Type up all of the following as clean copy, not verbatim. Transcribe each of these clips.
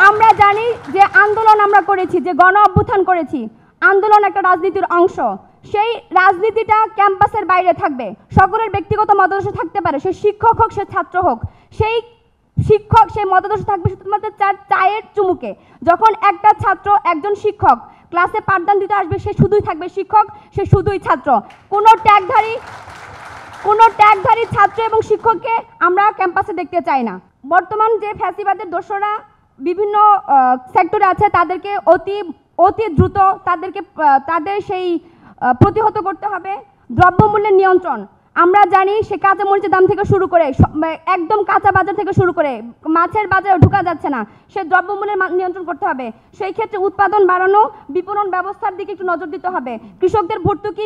আমরা জানি যে আন্দোলন আমরা করেছি, যে গণ অভ্যুত্থান করেছি, আন্দোলন একটা রাজনীতির অংশ। সেই রাজনীতিটা ক্যাম্পাসের বাইরে থাকবে, সকলের ব্যক্তিগত মতাদর্শ থাকতে পারে, সে শিক্ষক হোক, সে ছাত্র হোক, সেই শিক্ষক সেই মতাদর্শ থাকবে শুধুমাত্র চায়ের চুমুকে। যখন একটা ছাত্র একজন শিক্ষক ক্লাসে পাঠদান দিতে আসবে, সে শুধুই থাকবে শিক্ষক, সে শুধুই ছাত্র। কোনো ট্যাগধারী ছাত্র এবং শিক্ষককে আমরা ক্যাম্পাসে দেখতে চাই না। বর্তমান যে ফ্যাসিবাদের দোসররা বিভিন্ন সেক্টরে আছে, তাদেরকে অতি দ্রুত তাদের সেই প্রতিহত করতে হবে। দ্রব্যমূল্যের নিয়ন্ত্রণ, আমরা জানি সে কাঁচামরিচের দাম থেকে শুরু করে একদম কাঁচা বাজার থেকে শুরু করে মাছের বাজারে ঢোকা যাচ্ছে না, সে দ্রব্যমূল্যের নিয়ন্ত্রণ করতে হবে। সেই ক্ষেত্রে উৎপাদন বাড়ানো, বিপণন ব্যবস্থার দিকে একটু নজর দিতে হবে। কৃষকদের ভর্তুকি,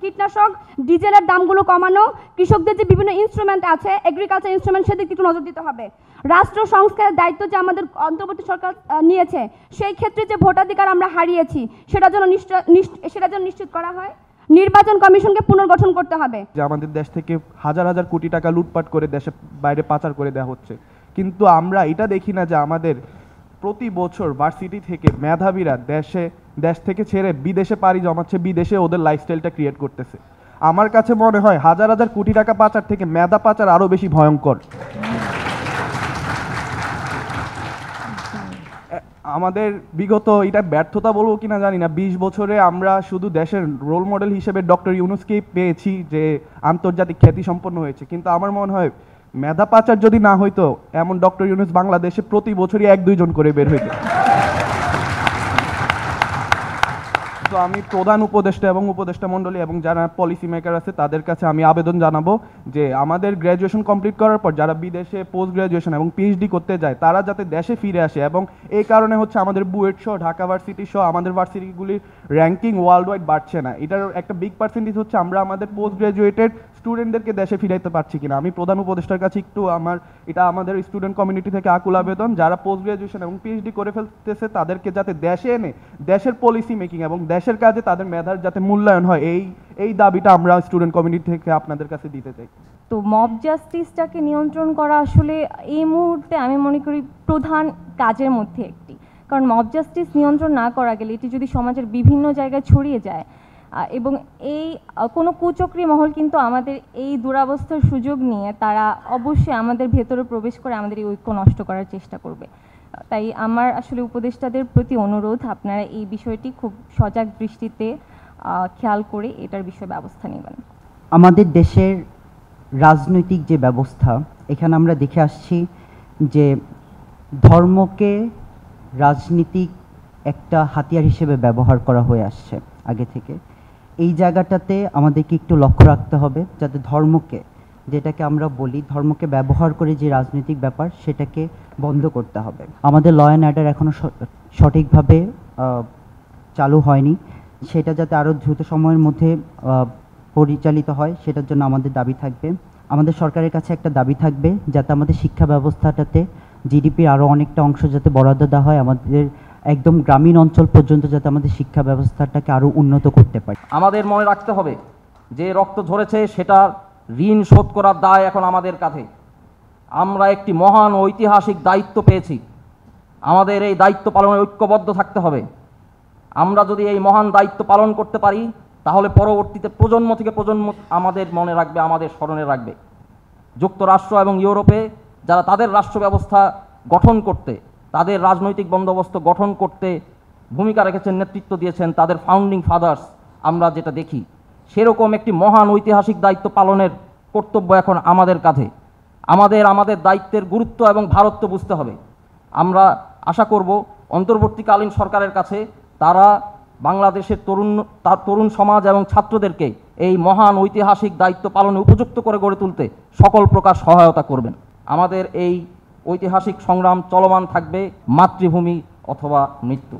কীটনাশক ডিজেলের দামগুলো কমানো, কৃষকদের যে বিভিন্ন ইনস্ট্রুমেন্ট আছে, এগ্রিকালচার ইনস্ট্রুমেন্ট, সেদিকে একটু নজর দিতে হবে। রাষ্ট্র সংস্কারের দায়িত্ব যে আমাদের অন্তর্বর্তী সরকার নিয়েছে, সেই ক্ষেত্রে যে ভোটাধিকার আমরা হারিয়েছি, সেটার জন্য নিশ্চিত করা হয়। নির্বাচন কমিশনকে পুনর্গঠন করতে হবে। যে আমাদের দেশ থেকে হাজার হাজার কোটি টাকা লুটপাট করে দেশে বাইরে পাচার করে দেওয়া হচ্ছে, কিন্তু আমরা এটা দেখি না যে আমাদের প্রতি বছর ভার্সিটি থেকে মেধাবীরা দেশ থেকে ছেড়ে বিদেশে পাড়ি জমাচ্ছে, বিদেশে ওদের লাইফস্টাইলটা ক্রিয়েট করতেছে। আমার কাছে মনে হয় হাজার হাজার কোটি টাকা পাচার থেকে মেধা পাচার আরও বেশি ভয়ঙ্কর। আমাদের বিগত এটা ব্যর্থতা বলবো কিনা জানি না, 20 বছরে আমরা শুধু দেশের রোল মডেল হিসেবে ডক্টর ইউনূসকেই পেয়েছি যে আন্তর্জাতিক খ্যাতি সম্পন্ন হয়েছে, কিন্তু আমার মনে হয় মেধা পাচার যদি না হইতো, এমন ডক্টর ইউনূস বাংলাদেশে প্রতি বছরই 1-2 জন করে বের হইতো। তো আমি প্রধান উপদেষ্টা এবং উপদেষ্টা মণ্ডলী এবং যারা পলিসি মেকার আছে তাদের কাছে আমি আবেদন জানাবো যে আমাদের গ্র্যাজুয়েশন কমপ্লিট করার পর যারা বিদেশে পোস্ট গ্র্যাজুয়েশন এবং পিএইচডি করতে যায়, তারা যাতে দেশে ফিরে আসে। এবং এই কারণে হচ্ছে আমাদের বুয়েট সহ, ঢাকা ভার্সিটি সহ আমাদের ভার্সিটিগুলির র্যাঙ্কিং ওয়ার্ল্ড ওয়াইড বাড়ছে না। এটার একটা বিগ পার্সেন্টেজ হচ্ছে আমরা আমাদের পোস্ট গ্র্যাজুয়েটেড স্টুডেন্টদেরকে দেশে ফিরাইতে পারছি কিনা। আমি প্রধান উপদেষ্টার কাছে একটু এটা আমাদের স্টুডেন্ট কমিউনিটি থেকে আকুল আবেদন, যারা পোস্ট গ্র্যাজুয়েশন এবং পিএইচডি করে ফেলতেছে তাদেরকে যাতে দেশে এনে দেশের পলিসি মেকিং এবং দেশের কাজে তাদের মেধার যাতে মূল্যায়ন হয়, এই দাবিটা আমরা স্টুডেন্ট কমিউনিটি থেকে আপনাদের কাছে দিতে চাই। তো মব জাস্টিসটাকে নিয়ন্ত্রণ করা আসলে এই মুহূর্তে আমি মনে করি প্রধান কাজের মধ্যে একটি, কারণ মব জাস্টিস নিয়ন্ত্রণ না করা গেলে এটি যদি সমাজের বিভিন্ন জায়গায় ছড়িয়ে যায় এবং এই কোনো কুচক্রী মহল কিন্তু আমাদের এই দুরবস্থার সুযোগ নিয়ে তারা অবশ্যই আমাদের ভেতরে প্রবেশ করে আমাদের এই ঐক্য নষ্ট করার চেষ্টা করবে। তাই আমার আসলে উপদেষ্টাদের প্রতি অনুরোধ, আপনারা এই বিষয়টি খুব সজাগ দৃষ্টিতে খেয়াল করে এটার বিষয়ে ব্যবস্থা নেবেন। আমাদের দেশের রাজনৈতিক যে ব্যবস্থা, এখানে আমরা দেখে আসছি যে ধর্মকে রাজনীতিক একটা হাতিয়ার হিসেবে ব্যবহার করা হয়ে আসছে আগে থেকে। এই জায়গাটাতে আমাদেরকে একটু লক্ষ্য রাখতে হবে যাতে ধর্মকে, যেটাকে আমরা বলি ধর্মকে ব্যবহার করে যে রাজনৈতিক ব্যাপার, সেটাকে বন্ধ করতে হবে। আমাদের ল অ্যান্ড অর্ডার এখনও সঠিকভাবে চালু হয়নি, সেটা যাতে আরও দ্রুত সময়ের মধ্যে পরিচালিত হয়, সেটার জন্য আমাদের দাবি থাকবে। আমাদের সরকারের কাছে একটা দাবি থাকবে যাতে আমাদের শিক্ষা ব্যবস্থাটাতে জিডিপির আরও অনেকটা অংশ যাতে বরাদ্দ দেওয়া হয়, আমাদের একদম গ্রামীণ অঞ্চল পর্যন্ত যাতে আমাদের শিক্ষা ব্যবস্থাটাকে আরও উন্নত করতে পারি। আমাদের মনে রাখতে হবে যে রক্ত ঝরেছে সেটা ঋণ শোধ করার দায় এখন আমাদের কাঁধে। আমরা একটি মহান ঐতিহাসিক দায়িত্ব পেয়েছি, আমাদের এই দায়িত্ব পালনে ঐক্যবদ্ধ থাকতে হবে। আমরা যদি এই মহান দায়িত্ব পালন করতে পারি, তাহলে পরবর্তীতে প্রজন্ম থেকে প্রজন্ম আমাদের মনে রাখবে, আমাদের স্মরণে রাখবে। যুক্তরাষ্ট্র এবং ইউরোপে যারা তাদের রাষ্ট্র ব্যবস্থা গঠন করতে, তাদের রাজনৈতিক বন্দোবস্ত গঠন করতে ভূমিকা রেখেছেন, নেতৃত্ব দিয়েছেন তাদের ফাউন্ডিং ফাদার্স, আমরা যেটা দেখি সেরকম একটি মহান ঐতিহাসিক দায়িত্ব পালনের কর্তব্য এখন আমাদের কাঁধে। আমাদের দায়িত্বের গুরুত্ব এবং ভারত্ব বুঝতে হবে। আমরা আশা করব অন্তর্বর্তীকালীন সরকারের কাছে তারা বাংলাদেশের তরুণ সমাজ এবং ছাত্রদেরকে এই মহান ঐতিহাসিক দায়িত্ব পালনে উপযুক্ত করে গড়ে তুলতে সকল প্রকার সহায়তা করবেন। আমাদের এই ঐতিহাসিক সংগ্রাম চলমান থাকবে, মাতৃভূমি অথবা মৃত্যু।